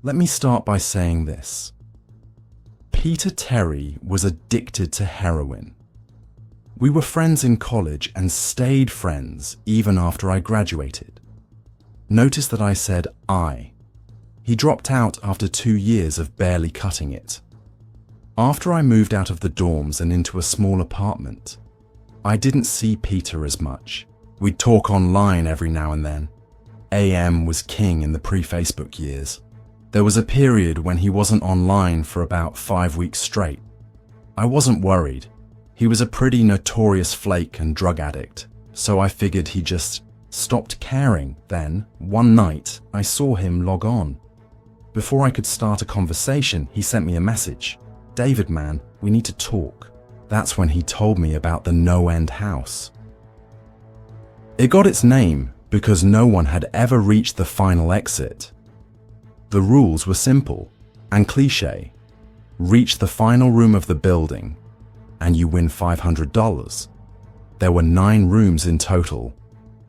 Let me start by saying this. Peter Terry was addicted to heroin. We were friends in college and stayed friends even after I graduated. Notice that I said I. He dropped out after 2 years of barely cutting it. After I moved out of the dorms and into a small apartment, I didn't see Peter as much. We'd talk online every now and then. AM was king in the pre-Facebook years. There was a period when he wasn't online for about 5 weeks straight. I wasn't worried. He was a pretty notorious flake and drug addict, so I figured he just stopped caring. Then, one night, I saw him log on. Before I could start a conversation, he sent me a message. "David, man, we need to talk." That's when he told me about the no-end house. It got its name because no one had ever reached the final exit. The rules were simple and cliché. Reach the final room of the building and you win $500. There were 9 rooms in total.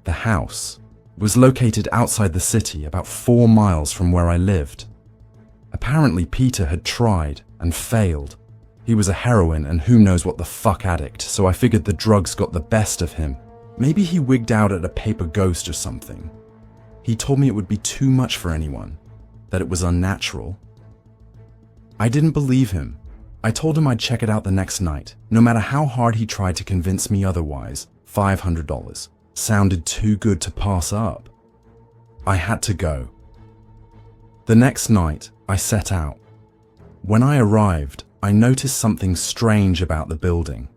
The house was located outside the city, about 4 miles from where I lived. Apparently Peter had tried and failed. He was a heroin and who knows what the fuck addict, so I figured the drugs got the best of him. Maybe he wigged out at a paper ghost or something. He told me it would be too much for anyone, that it was unnatural. I didn't believe him. I told him I'd check it out the next night. No matter how hard he tried to convince me otherwise, $500 sounded too good to pass up. I had to go. The next night, I set out. When I arrived, I noticed something strange about the building.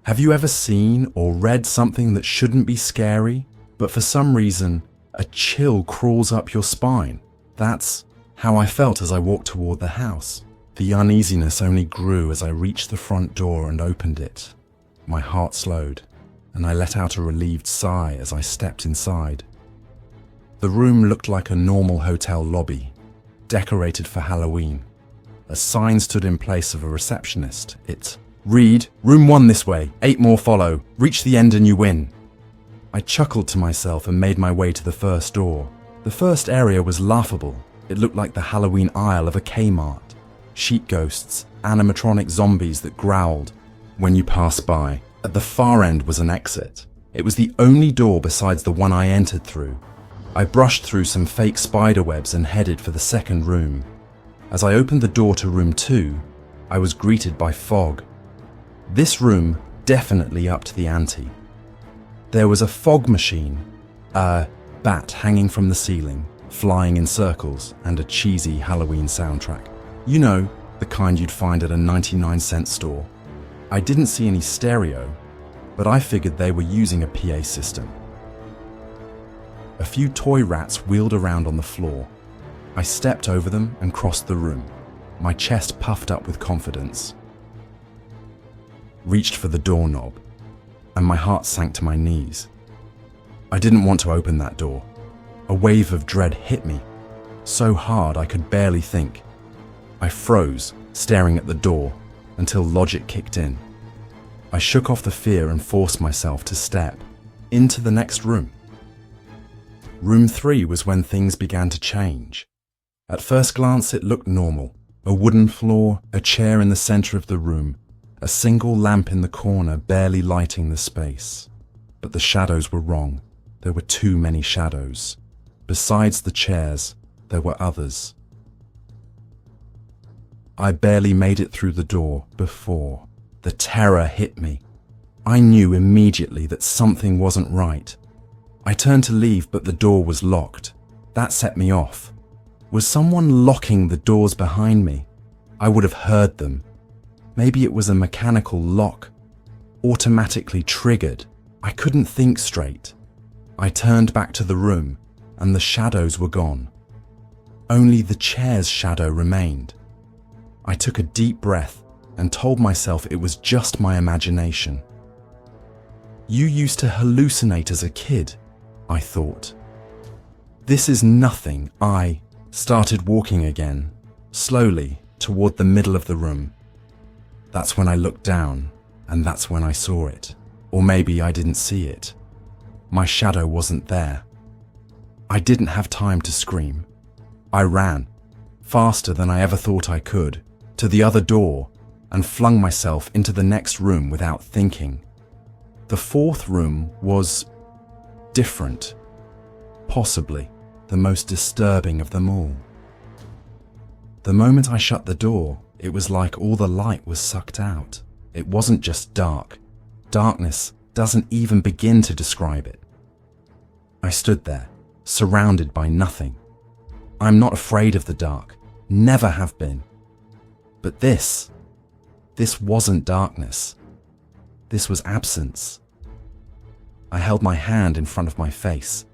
Have you ever seen or read something that shouldn't be scary, but for some reason, a chill crawls up your spine? That's how I felt as I walked toward the house. The uneasiness only grew as I reached the front door and opened it. My heart slowed, and I let out a relieved sigh as I stepped inside. The room looked like a normal hotel lobby, decorated for Halloween. A sign stood in place of a receptionist. It read, "Room 1 this way, 8 more follow. Reach the end and you win." I chuckled to myself and made my way to the first door. The first area was laughable. It looked like the Halloween aisle of a Kmart. Sheet ghosts, animatronic zombies that growled when you passed by. At the far end was an exit. It was the only door besides the one I entered through. I brushed through some fake spiderwebs and headed for the second room. As I opened the door to room 2, I was greeted by fog. This room definitely upped the ante. There was a fog machine, a bat hanging from the ceiling, flying in circles, and a cheesy Halloween soundtrack. You know, the kind you'd find at a 99-cent store. I didn't see any stereo, but I figured they were using a PA system. A few toy rats wheeled around on the floor. I stepped over them and crossed the room, my chest puffed up with confidence. Reached for the doorknob, and my heart sank to my knees. I didn't want to open that door. A wave of dread hit me, so hard I could barely think. I froze, staring at the door, until logic kicked in. I shook off the fear and forced myself to step into the next room. Room 3 was when things began to change. At first glance, it looked normal. A wooden floor, a chair in the center of the room, a single lamp in the corner barely lighting the space. But the shadows were wrong. There were too many shadows. Besides the chairs, there were others. I barely made it through the door before the terror hit me. I knew immediately that something wasn't right. I turned to leave, but the door was locked. That set me off. Was someone locking the doors behind me? I would have heard them. Maybe it was a mechanical lock, automatically triggered. I couldn't think straight. I turned back to the room, and the shadows were gone. Only the chair's shadow remained. I took a deep breath and told myself it was just my imagination. You used to hallucinate as a kid, I thought. This is nothing. I started walking again, slowly, toward the middle of the room. That's when I looked down, and that's when I saw it. Or maybe I didn't see it. My shadow wasn't there. I didn't have time to scream. I ran, faster than I ever thought I could, to the other door, and flung myself into the next room without thinking. The fourth room was different, possibly the most disturbing of them all. The moment I shut the door, it was like all the light was sucked out. It wasn't just dark. Darkness doesn't even begin to describe it. I stood there, surrounded by nothing. I'm not afraid of the dark, never have been. But this wasn't darkness. This was absence. I held my hand in front of my face.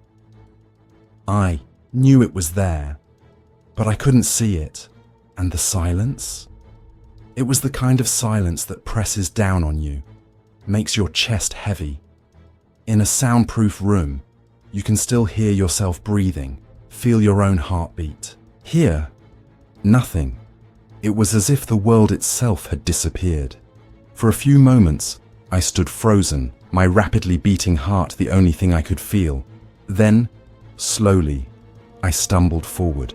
I knew it was there, but I couldn't see it. And the silence? It was the kind of silence that presses down on you, makes your chest heavy. In a soundproof room, you can still hear yourself breathing, feel your own heartbeat. Here, nothing. It was as if the world itself had disappeared. For a few moments, I stood frozen, my rapidly beating heart the only thing I could feel. Then, slowly, I stumbled forward,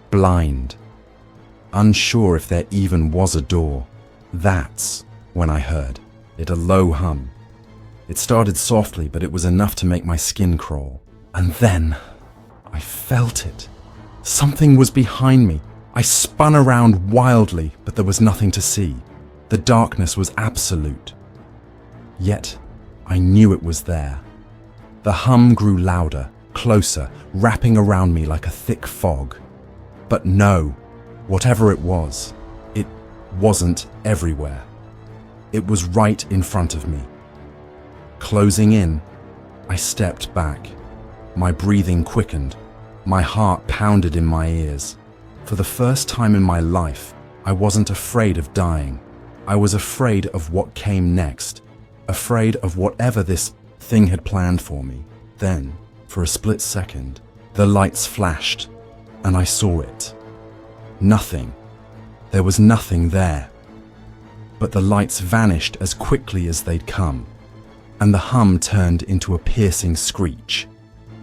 blind, unsure if there even was a door. That's when I heard it, a low hum. It started softly, but it was enough to make my skin crawl. And then I felt it. Something was behind me. I spun around wildly, but there was nothing to see. The darkness was absolute. Yet, I knew it was there. The hum grew louder, closer, wrapping around me like a thick fog. But no, whatever it was, it wasn't everywhere. It was right in front of me. Closing in, I stepped back. My breathing quickened. My heart pounded in my ears. For the first time in my life, I wasn't afraid of dying. I was afraid of what came next, afraid of whatever this thing had planned for me. Then, for a split second, the lights flashed, and I saw it. Nothing. There was nothing there. But the lights vanished as quickly as they'd come, and the hum turned into a piercing screech.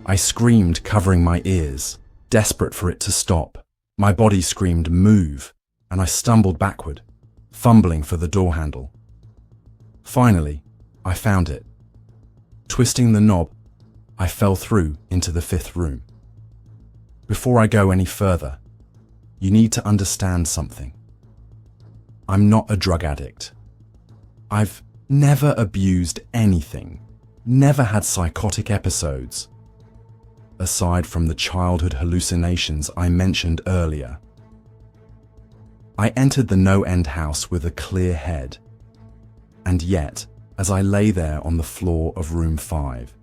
I screamed, covering my ears, desperate for it to stop. My body screamed, "Move," and I stumbled backward, fumbling for the door handle. Finally, I found it. Twisting the knob, I fell through into the fifth room. Before I go any further, you need to understand something. I'm not a drug addict. I've never abused anything, never had psychotic episodes, aside from the childhood hallucinations I mentioned earlier. I entered the no-end house with a clear head, and yet, as I lay there on the floor of room 5,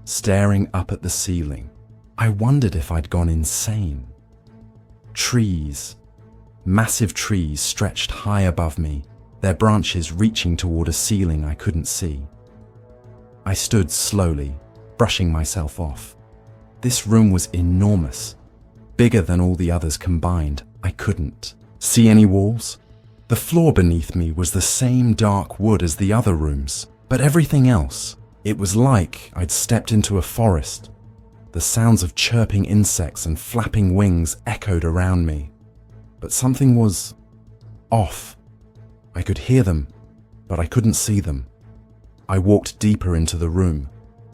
staring up at the ceiling, I wondered if I'd gone insane. Trees, massive trees stretched high above me, their branches reaching toward a ceiling I couldn't see. I stood slowly, brushing myself off. This room was enormous, bigger than all the others combined. I couldn't see any walls. The floor beneath me was the same dark wood as the other rooms, but everything else, it was like I'd stepped into a forest. The sounds of chirping insects and flapping wings echoed around me. But something was off. I could hear them, but I couldn't see them. I walked deeper into the room,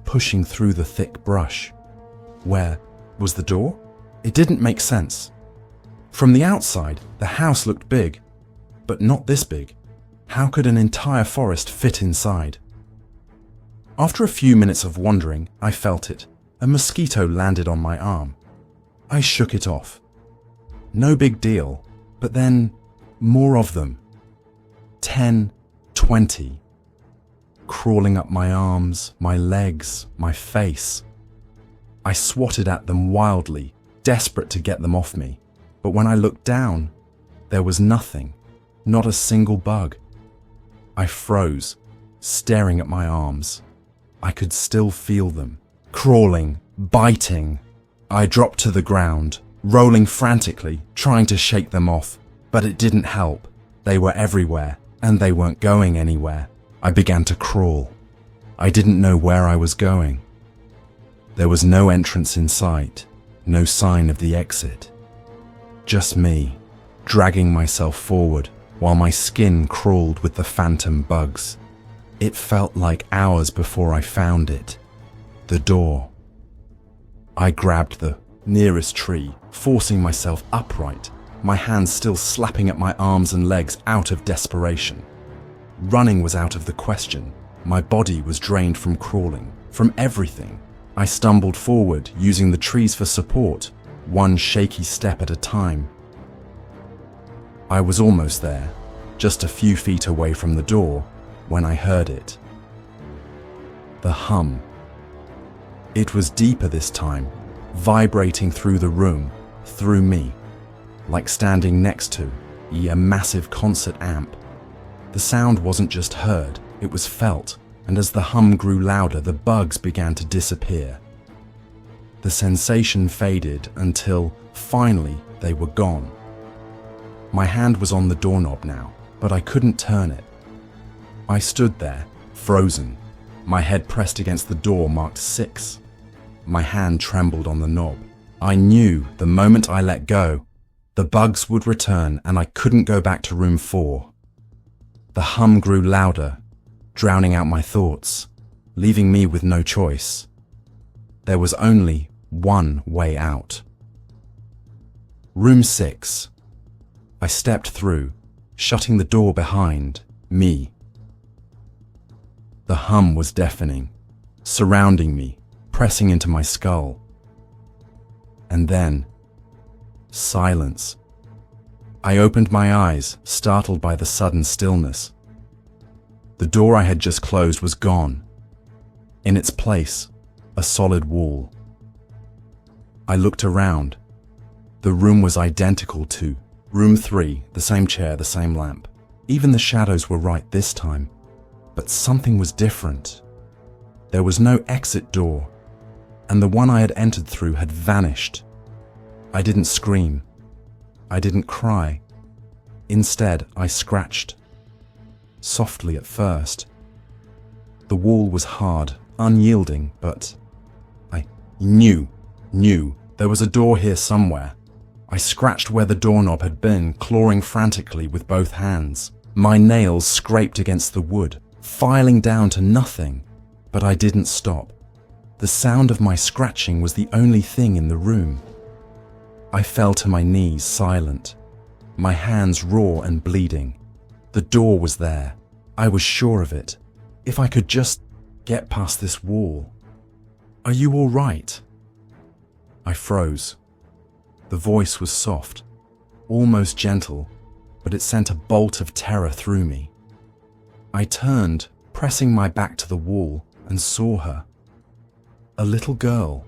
pushing through the thick brush. Where was the door? It didn't make sense. From the outside, the house looked big, but not this big. How could an entire forest fit inside? After a few minutes of wandering, I felt it. A mosquito landed on my arm. I shook it off. No big deal, but then more of them. 10, 20. Crawling up my arms, my legs, my face. I swatted at them wildly, desperate to get them off me. But when I looked down, there was nothing, not a single bug. I froze, staring at my arms. I could still feel them, crawling, biting. I dropped to the ground, rolling frantically, trying to shake them off, but it didn't help. They were everywhere, and they weren't going anywhere. I began to crawl. I didn't know where I was going. There was no entrance in sight, no sign of the exit. Just me, dragging myself forward while my skin crawled with the phantom bugs. It felt like hours before I found it. The door. I grabbed the nearest tree, forcing myself upright, my hands still slapping at my arms and legs out of desperation. Running was out of the question. My body was drained from crawling, from everything. I stumbled forward, using the trees for support, one shaky step at a time. I was almost there, just a few feet away from the door, when I heard it. The hum. It was deeper this time, vibrating through the room, through me, like standing next to a massive concert amp. The sound wasn't just heard, it was felt, and as the hum grew louder, the bugs began to disappear. The sensation faded until, finally, they were gone. My hand was on the doorknob now, but I couldn't turn it. I stood there, frozen, my head pressed against the door marked 6. My hand trembled on the knob. I knew the moment I let go, the bugs would return and I couldn't go back to room 4. The hum grew louder, drowning out my thoughts, leaving me with no choice. There was only one way out. Room 6. I stepped through, shutting the door behind me. The hum was deafening, surrounding me, pressing into my skull. And then, silence. I opened my eyes, startled by the sudden stillness. The door I had just closed was gone. In its place, a solid wall. I looked around. The room was identical to room 3, the same chair, the same lamp. Even the shadows were right this time. But something was different. There was no exit door, and the one I had entered through had vanished. I didn't scream. I didn't cry. Instead, I scratched. Softly at first. The wall was hard, unyielding, but I knew there was a door here somewhere. I scratched where the doorknob had been, clawing frantically with both hands. My nails scraped against the wood, filing down to nothing, but I didn't stop. The sound of my scratching was the only thing in the room. I fell to my knees, silent, my hands raw and bleeding. The door was there. I was sure of it. If I could just get past this wall. Are you all right? I froze. The voice was soft, almost gentle, but it sent a bolt of terror through me. I turned, pressing my back to the wall, and saw her. A little girl.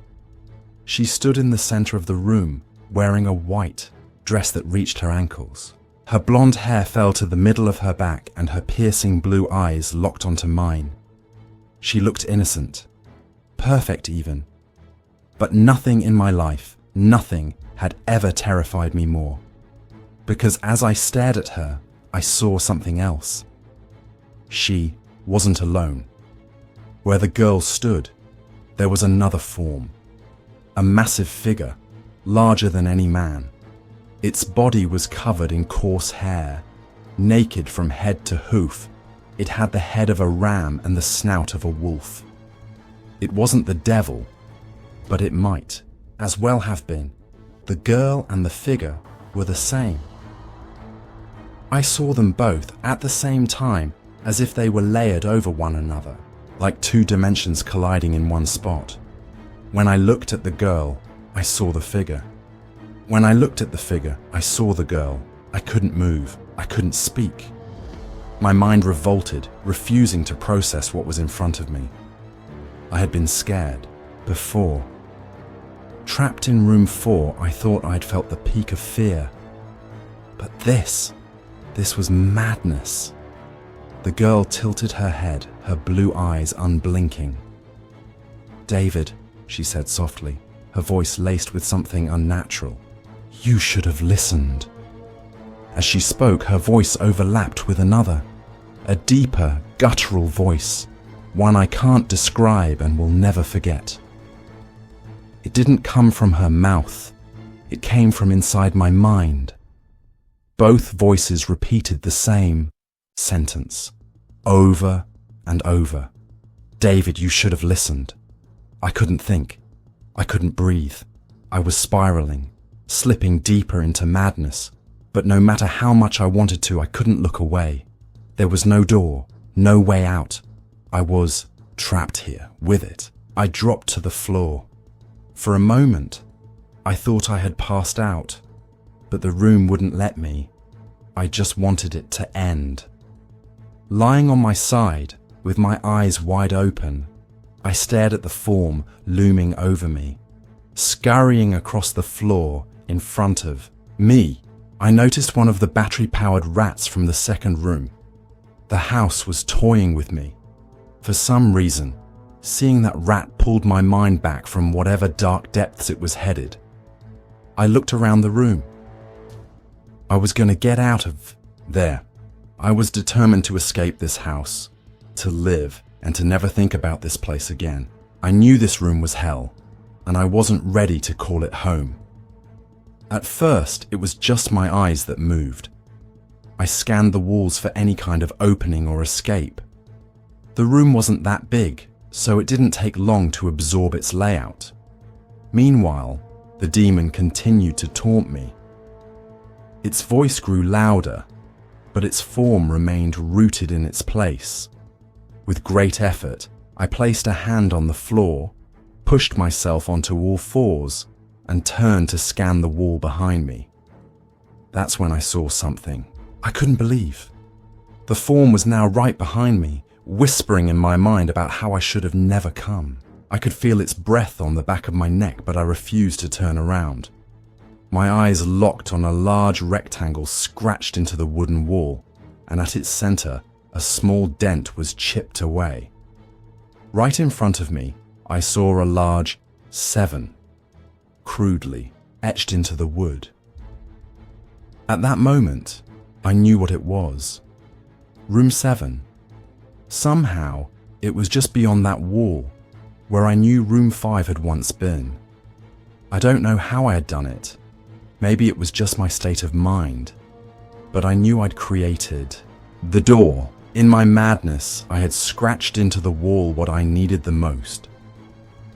She stood in the center of the room, wearing a white dress that reached her ankles. Her blonde hair fell to the middle of her back and her piercing blue eyes locked onto mine. She looked innocent, perfect even. But nothing in my life, nothing had ever terrified me more. Because as I stared at her, I saw something else. She wasn't alone. Where the girl stood, there was another form. A massive figure, larger than any man. Its body was covered in coarse hair, naked from head to hoof. It had the head of a ram and the snout of a wolf. It wasn't the devil, but it might as well have been. The girl and the figure were the same. I saw them both at the same time, as if they were layered over one another, like two dimensions colliding in one spot. When I looked at the girl, I saw the figure. When I looked at the figure, I saw the girl. I couldn't move. I couldn't speak. My mind revolted, refusing to process what was in front of me. I had been scared before. Trapped in room 4, I thought I'd felt the peak of fear. But this was madness. The girl tilted her head, her blue eyes unblinking. "David," she said softly, her voice laced with something unnatural. "You should have listened." As she spoke, her voice overlapped with another, a deeper, guttural voice, one I can't describe and will never forget. It didn't come from her mouth. It came from inside my mind. Both voices repeated the same sentence, over and over. David, you should have listened. I couldn't think. I couldn't breathe. I was spiraling, slipping deeper into madness. But no matter how much I wanted to, I couldn't look away. There was no door, no way out. I was trapped here with it. I dropped to the floor. For a moment, I thought I had passed out, but the room wouldn't let me. I just wanted it to end. Lying on my side, with my eyes wide open, I stared at the form looming over me. Scurrying across the floor in front of me, I noticed one of the battery-powered rats from the second room. The house was toying with me. For some reason, seeing that rat pulled my mind back from whatever dark depths it was headed. I looked around the room. I was going to get out of there. I was determined to escape this house, to live, and to never think about this place again. I knew this room was hell, and I wasn't ready to call it home. At first, it was just my eyes that moved. I scanned the walls for any kind of opening or escape. The room wasn't that big, so it didn't take long to absorb its layout. Meanwhile, the demon continued to taunt me. Its voice grew louder, but its form remained rooted in its place. With great effort, I placed a hand on the floor, pushed myself onto all fours, and turned to scan the wall behind me. That's when I saw something I couldn't believe. The form was now right behind me, whispering in my mind about how I should have never come. I could feel its breath on the back of my neck, but I refused to turn around. My eyes locked on a large rectangle scratched into the wooden wall, and at its center, a small dent was chipped away. Right in front of me, I saw a large 7, crudely etched into the wood. At that moment, I knew what it was. Room 7. Somehow, it was just beyond that wall, where I knew room 5 had once been. I don't know how I had done it. Maybe it was just my state of mind. But I knew I'd created the door. In my madness, I had scratched into the wall what I needed the most.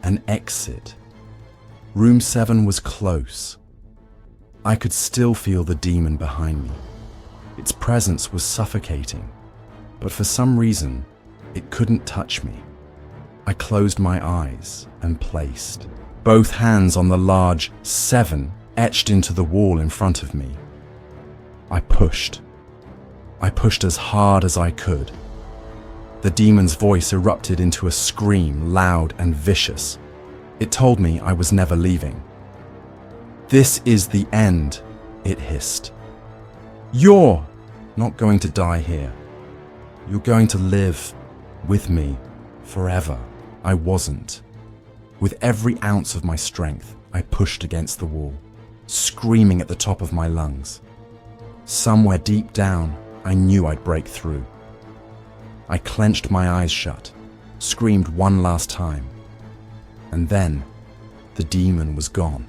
An exit. Room 7 was close. I could still feel the demon behind me. Its presence was suffocating, but for some reason, it couldn't touch me. I closed my eyes and placed both hands on the large 7 etched into the wall in front of me. I pushed. I pushed as hard as I could. The demon's voice erupted into a scream, loud and vicious. It told me I was never leaving. "This is the end," it hissed. "You're not going to die here. You're going to live with me forever." I wasn't. With every ounce of my strength, I pushed against the wall, screaming at the top of my lungs. Somewhere deep down, I knew I'd break through. I clenched my eyes shut, screamed one last time, and then the demon was gone.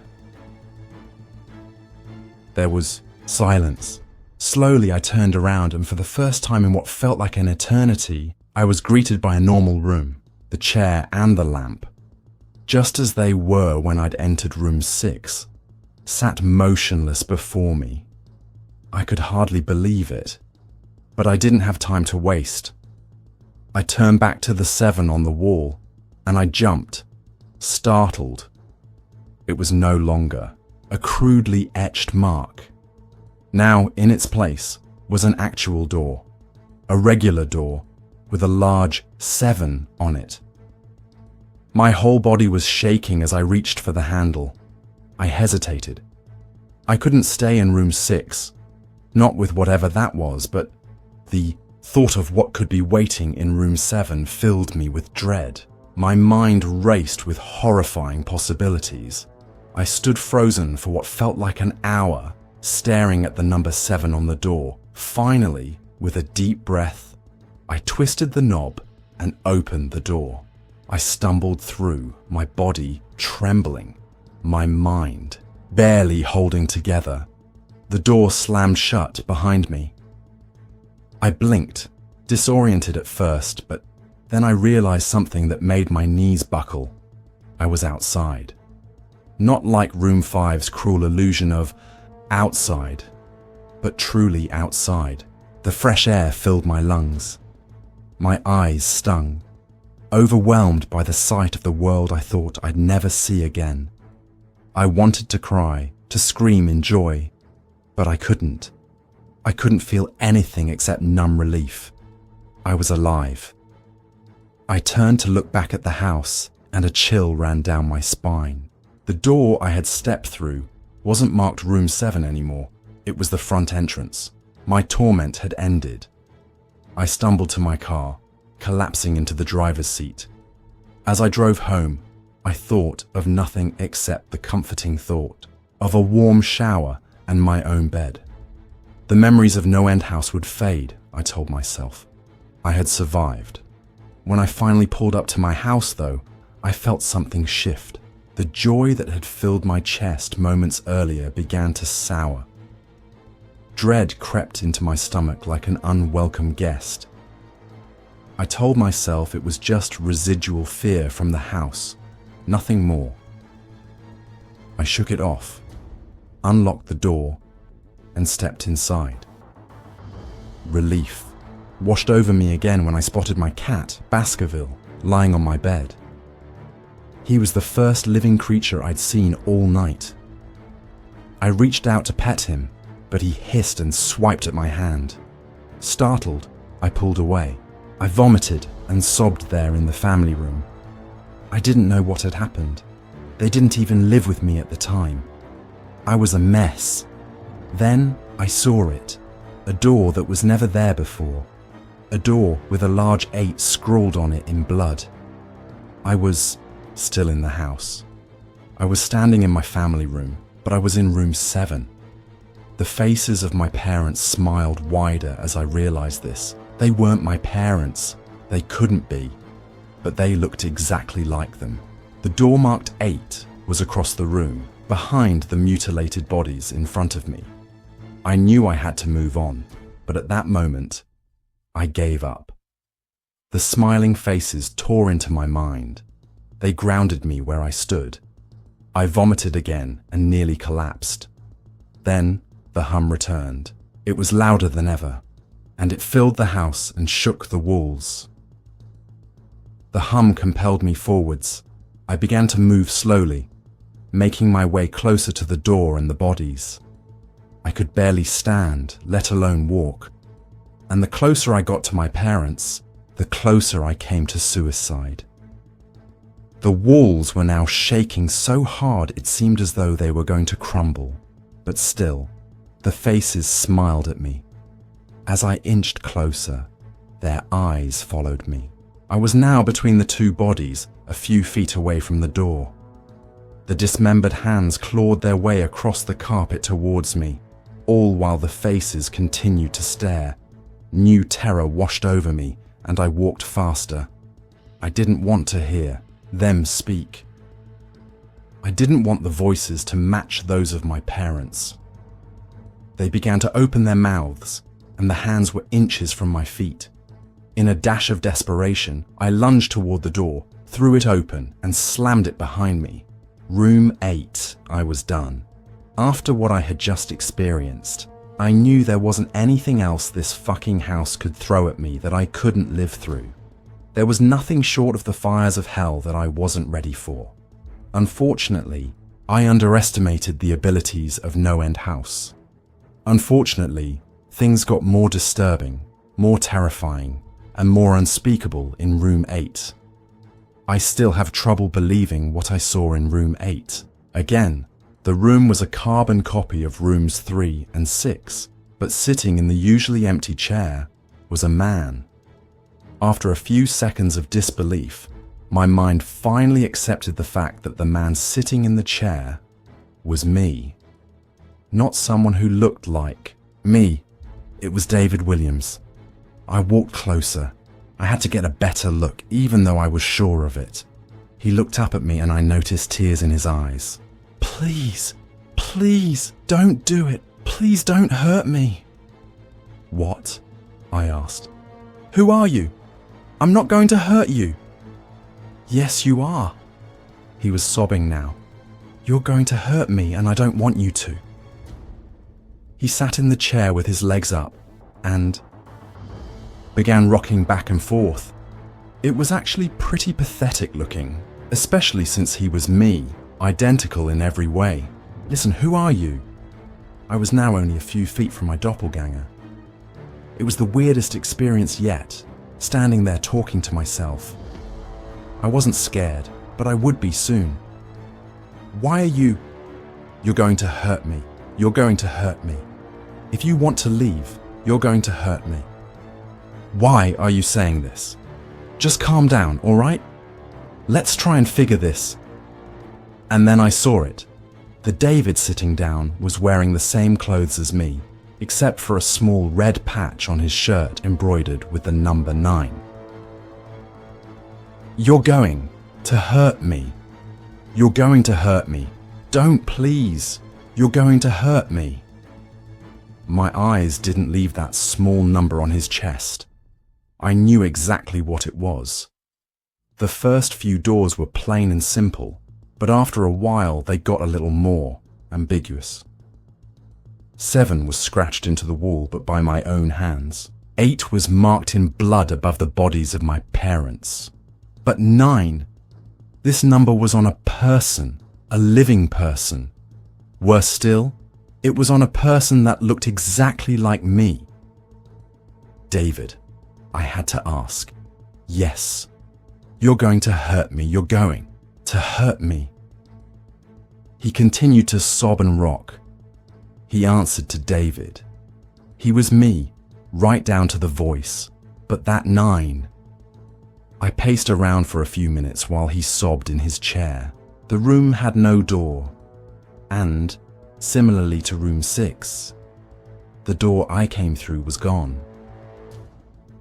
There was silence. Slowly I turned around, and for the first time in what felt like an eternity, I was greeted by a normal room, the chair and the lamp, just as they were when I'd entered room 6, sat motionless before me. I could hardly believe it, but I didn't have time to waste. I turned back to the 7 on the wall, and I jumped, startled. It was no longer a crudely etched mark. Now, in its place, was an actual door, a regular door with a large 7 on it. My whole body was shaking as I reached for the handle. I hesitated. I couldn't stay in room 6, not with whatever that was, but the thought of what could be waiting in room 7 filled me with dread. My mind raced with horrifying possibilities. I stood frozen for what felt like an hour, staring at the number 7 on the door. Finally, with a deep breath, I twisted the knob and opened the door. I stumbled through, my body trembling, my mind barely holding together. The door slammed shut behind me. I blinked, disoriented at first, but then I realized something that made my knees buckle. I was outside. Not like Room 5's cruel illusion of outside, but truly outside. The fresh air filled my lungs. My eyes stung, overwhelmed by the sight of the world I thought I'd never see again. I wanted to cry, to scream in joy, but I couldn't. I couldn't feel anything except numb relief. I was alive. I turned to look back at the house, and a chill ran down my spine. The door I had stepped through wasn't marked Room 7 anymore. It was the front entrance. My torment had ended. I stumbled to my car, collapsing into the driver's seat. As I drove home, I thought of nothing except the comforting thought of a warm shower and my own bed. The memories of No End House would fade, I told myself. I had survived. When I finally pulled up to my house, though, I felt something shift. The joy that had filled my chest moments earlier began to sour. Dread crept into my stomach like an unwelcome guest. I told myself it was just residual fear from the house, nothing more. I shook it off, unlocked the door, and stepped inside. Relief washed over me again when I spotted my cat, Baskerville, lying on my bed. He was the first living creature I'd seen all night. I reached out to pet him, but he hissed and swiped at my hand. Startled, I pulled away. I vomited and sobbed there in the family room. I didn't know what had happened. They didn't even live with me at the time. I was a mess. Then I saw it, a door that was never there before, a door with a large 8 scrawled on it in blood. I was still in the house. I was standing in my family room, but I was in Room 7. The faces of my parents smiled wider as I realized this. They weren't my parents. They couldn't be. But they looked exactly like them. The door marked 8 was across the room, behind the mutilated bodies in front of me. I knew I had to move on, but at that moment, I gave up. The smiling faces tore into my mind. They grounded me where I stood. I vomited again and nearly collapsed. Then the hum returned. It was louder than ever, and it filled the house and shook the walls. The hum compelled me forwards. I began to move slowly, making my way closer to the door and the bodies. I could barely stand, let alone walk. And the closer I got to my parents, the closer I came to suicide. The walls were now shaking so hard it seemed as though they were going to crumble. But still, the faces smiled at me. As I inched closer, their eyes followed me. I was now between the 2 bodies, a few feet away from the door. The dismembered hands clawed their way across the carpet towards me, all while the faces continued to stare. New terror washed over me, and I walked faster. I didn't want to hear them speak. I didn't want the voices to match those of my parents. They began to open their mouths, and the hands were inches from my feet. In a dash of desperation, I lunged toward the door, threw it open, and slammed it behind me. Room 8, I was done. After what I had just experienced, I knew there wasn't anything else this fucking house could throw at me that I couldn't live through. There was nothing short of the fires of hell that I wasn't ready for. Unfortunately, I underestimated the abilities of No End House. Unfortunately, things got more disturbing, more terrifying, and more unspeakable in Room 8. I still have trouble believing what I saw in Room 8. Again, the room was a carbon copy of Rooms 3 and 6, but sitting in the usually empty chair was a man. After a few seconds of disbelief, my mind finally accepted the fact that the man sitting in the chair was me. Not someone who looked like me. It was David Williams. I walked closer. I had to get a better look, even though I was sure of it. He looked up at me and I noticed tears in his eyes. Please, Please, don't do it. Please don't hurt me. What? I asked. Who are you? I'm not going to hurt you. Yes, you are. He was sobbing now. You're going to hurt me and I don't want you to. He sat in the chair with his legs up and began rocking back and forth. It was actually pretty pathetic looking, especially since he was me, identical in every way. Listen, who are you? I was now only a few feet from my doppelganger. It was the weirdest experience yet, standing there talking to myself. I wasn't scared, but I would be soon. Why are you? You're going to hurt me. You're going to hurt me. If you want to leave, you're going to hurt me. Why are you saying this? Just calm down, all right? Let's try and figure this. And then I saw it. The David sitting down was wearing the same clothes as me, except for a small red patch on his shirt embroidered with the number 9. You're going to hurt me. You're going to hurt me. Don't, please. You're going to hurt me. My eyes didn't leave that small number on his chest. I knew exactly what it was. The first few doors were plain and simple, but after a while they got a little more ambiguous. 7 was scratched into the wall, but by my own hands. 8 was marked in blood above the bodies of my parents. But 9, this number was on a person, a living person. Worse still, it was on a person that looked exactly like me. David, I had to ask. Yes, you're going to hurt me. You're going to hurt me. He continued to sob and rock. He answered to David. He was me, right down to the voice, but that 9. I paced around for a few minutes while he sobbed in his chair. The room had no door, and, similarly to room 6, the door I came through was gone.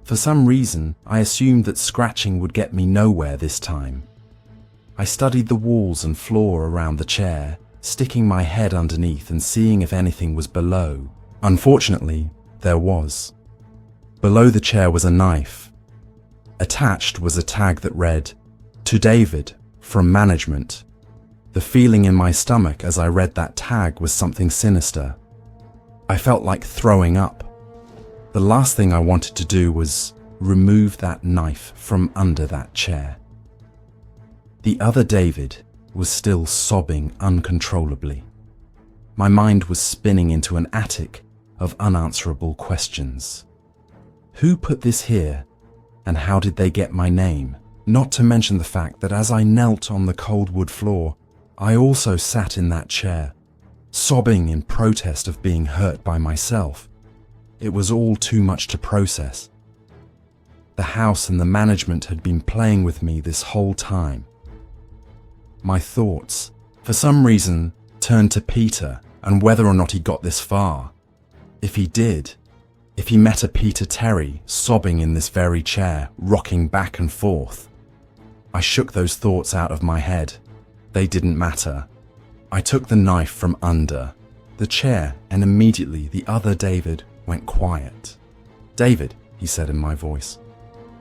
For some reason, I assumed that scratching would get me nowhere this time. I studied the walls and floor around the chair, sticking my head underneath and seeing if anything was below. Unfortunately, there was. Below the chair was a knife. Attached was a tag that read, "To David, from management." The feeling in my stomach as I read that tag was something sinister. I felt like throwing up. The last thing I wanted to do was remove that knife from under that chair. The other David was still sobbing uncontrollably. My mind was spinning into an attic of unanswerable questions. Who put this here, and how did they get my name? Not to mention the fact that as I knelt on the cold wood floor, I also sat in that chair, sobbing in protest of being hurt by myself. It was all too much to process. The house and the management had been playing with me this whole time. My thoughts, for some reason, turned to Peter and whether or not he got this far. If he did, if he met a Peter Terry sobbing in this very chair, rocking back and forth. I shook those thoughts out of my head. They didn't matter. I took the knife from under the chair and immediately the other David went quiet. "David," he said in my voice,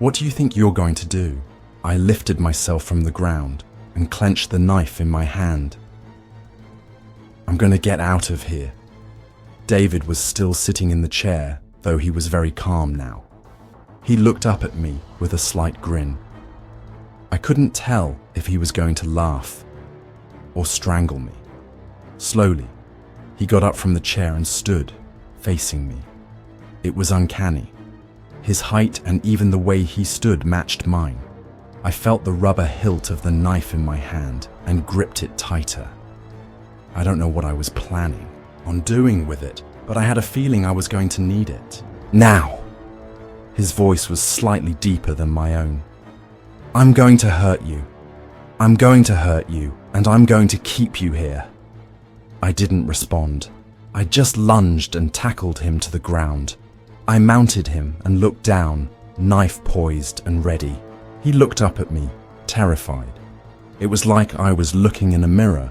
"what do you think you're going to do?" I lifted myself from the ground and clenched the knife in my hand. "I'm going to get out of here." David was still sitting in the chair, though he was very calm now. He looked up at me with a slight grin. I couldn't tell if he was going to laugh or strangle me. Slowly, he got up from the chair and stood, facing me. It was uncanny. His height and even the way he stood matched mine. I felt the rubber hilt of the knife in my hand and gripped it tighter. I don't know what I was planning on doing with it, but I had a feeling I was going to need it. "Now!" His voice was slightly deeper than my own. "I'm going to hurt you. I'm going to hurt you, and I'm going to keep you here." I didn't respond. I just lunged and tackled him to the ground. I mounted him and looked down, knife poised and ready. He looked up at me, terrified. It was like I was looking in a mirror.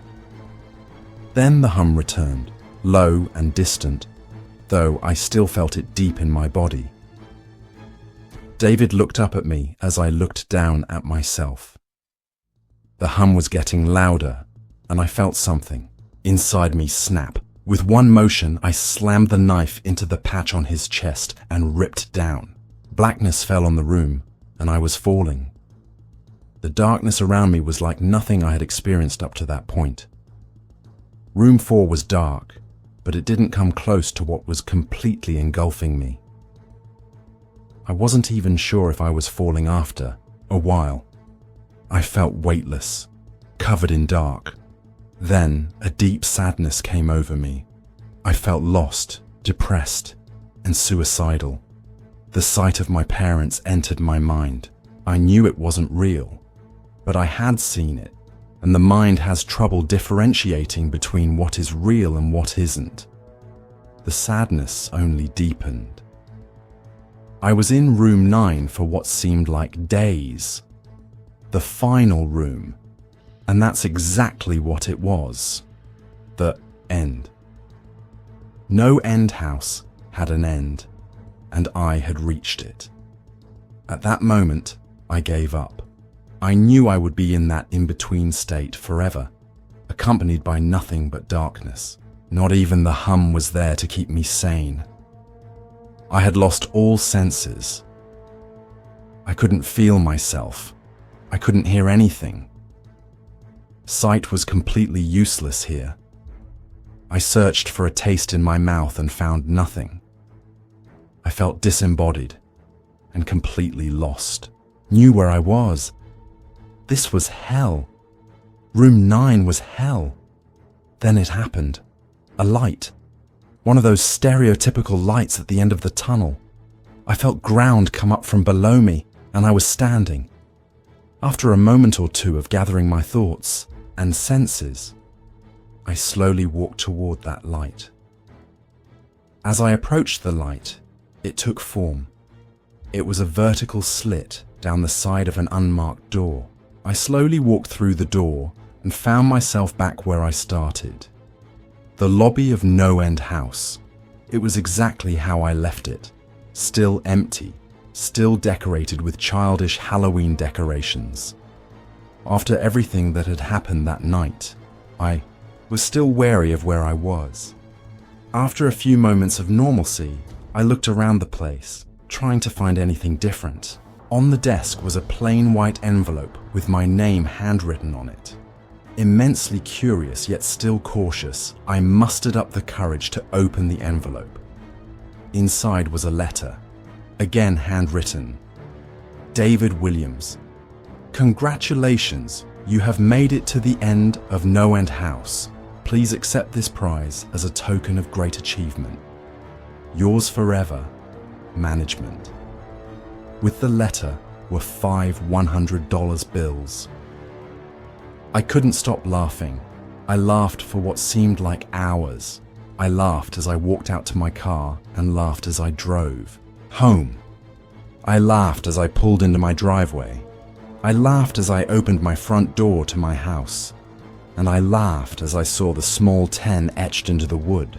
Then the hum returned, low and distant, though I still felt it deep in my body. David looked up at me as I looked down at myself. The hum was getting louder, and I felt something inside me snap. With one motion, I slammed the knife into the patch on his chest and ripped down. Blackness fell on the room, and I was falling. The darkness around me was like nothing I had experienced up to that point. Room 4 was dark, but it didn't come close to what was completely engulfing me. I wasn't even sure if I was falling after a while. I felt weightless, covered in dark. Then a deep sadness came over me. I felt lost, depressed, and suicidal. The sight of my parents entered my mind. I knew it wasn't real, but I had seen it, and the mind has trouble differentiating between what is real and what isn't. The sadness only deepened. I was in room 9 for what seemed like days. The final room. And that's exactly what it was. The end. No end house had an end, and I had reached it. At that moment, I gave up. I knew I would be in that in-between state forever, accompanied by nothing but darkness. Not even the hum was there to keep me sane. I had lost all senses. I couldn't feel myself. I couldn't hear anything. Sight was completely useless here. I searched for a taste in my mouth and found nothing. I felt disembodied and completely lost. Knew where I was. This was hell. Room 9 was hell. Then it happened. A light. One of those stereotypical lights at the end of the tunnel. I felt ground come up from below me, and I was standing. After a moment or two of gathering my thoughts and senses, I slowly walked toward that light. As I approached the light, it took form. It was a vertical slit down the side of an unmarked door. I slowly walked through the door and found myself back where I started. The lobby of No End House. It was exactly how I left it. Still empty, still decorated with childish Halloween decorations. After everything that had happened that night, I was still wary of where I was. After a few moments of normalcy, I looked around the place, trying to find anything different. On the desk was a plain white envelope with my name handwritten on it. Immensely curious yet still cautious, I mustered up the courage to open the envelope. Inside was a letter, again handwritten. David Williams. Congratulations, you have made it to the end of No End House. Please accept this prize as a token of great achievement. Yours forever, Management. With the letter were 5 $100 bills. I couldn't stop laughing. I laughed for what seemed like hours. I laughed as I walked out to my car and laughed as I drove home. I laughed as I pulled into my driveway. I laughed as I opened my front door to my house. And I laughed as I saw the small 10 etched into the wood.